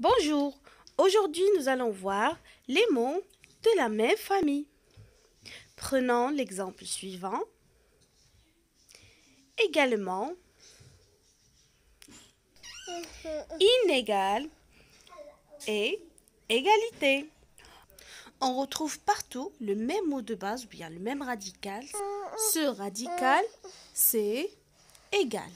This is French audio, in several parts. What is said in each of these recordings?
Bonjour, aujourd'hui nous allons voir les mots de la même famille. Prenons l'exemple suivant. Également, inégal et égalité. On retrouve partout le même mot de base ou bien le même radical. Ce radical, c'est égal.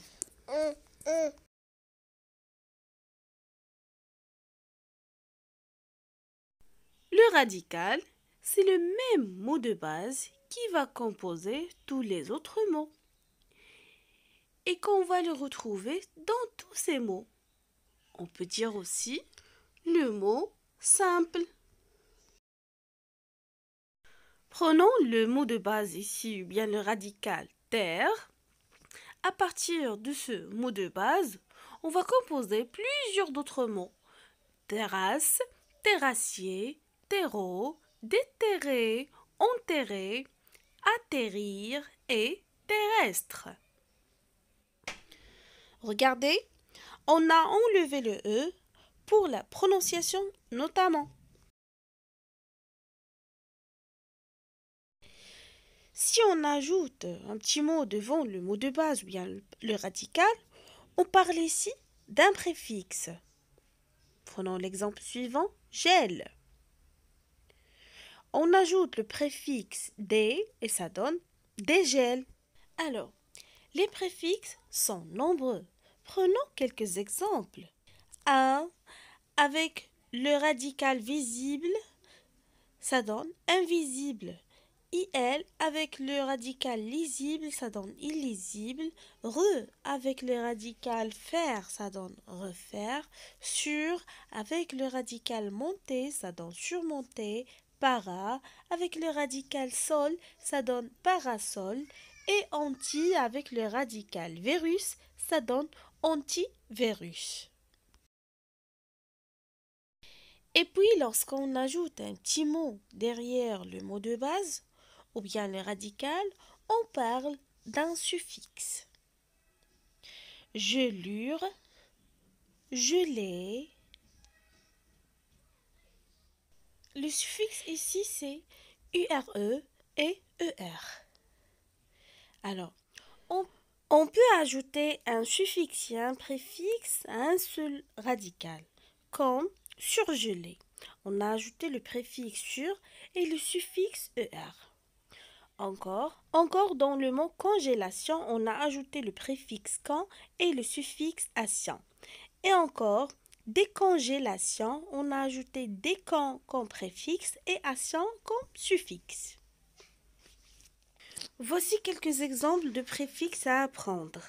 Le radical, c'est le même mot de base qui va composer tous les autres mots et qu'on va le retrouver dans tous ces mots. On peut dire aussi le mot simple. Prenons le mot de base ici, ou bien le radical terre. À partir de ce mot de base, on va composer plusieurs d'autres mots. Terrasse, terrassier, terreau, déterrer, enterrer, atterrir et terrestre. Regardez, on a enlevé le E pour la prononciation notamment. Si on ajoute un petit mot devant le mot de base ou bien le radical, on parle ici d'un préfixe. Prenons l'exemple suivant, gel. On ajoute le préfixe des et ça donne dégel. Alors, les préfixes sont nombreux. Prenons quelques exemples. Un avec le radical visible, ça donne invisible. IL avec le radical lisible, ça donne illisible. Re avec le radical faire, ça donne refaire. Sur avec le radical monter, ça donne surmonter. Para avec le radical sol, ça donne parasol. Et anti avec le radical virus, ça donne antivirus. Et puis, lorsqu'on ajoute un petit mot derrière le mot de base, ou bien le radical, on parle d'un suffixe. Gelure, gelée. Le suffixe ici, c'est URE et ER. Alors, on peut ajouter un suffixe et un préfixe à un seul radical, comme surgelé. On a ajouté le préfixe sur et le suffixe ER. Encore dans le mot congélation, on a ajouté le préfixe quand et le suffixe ation. Et encore, décongélation, on a ajouté décan comme préfixe et ation comme suffixe. Voici quelques exemples de préfixes à apprendre.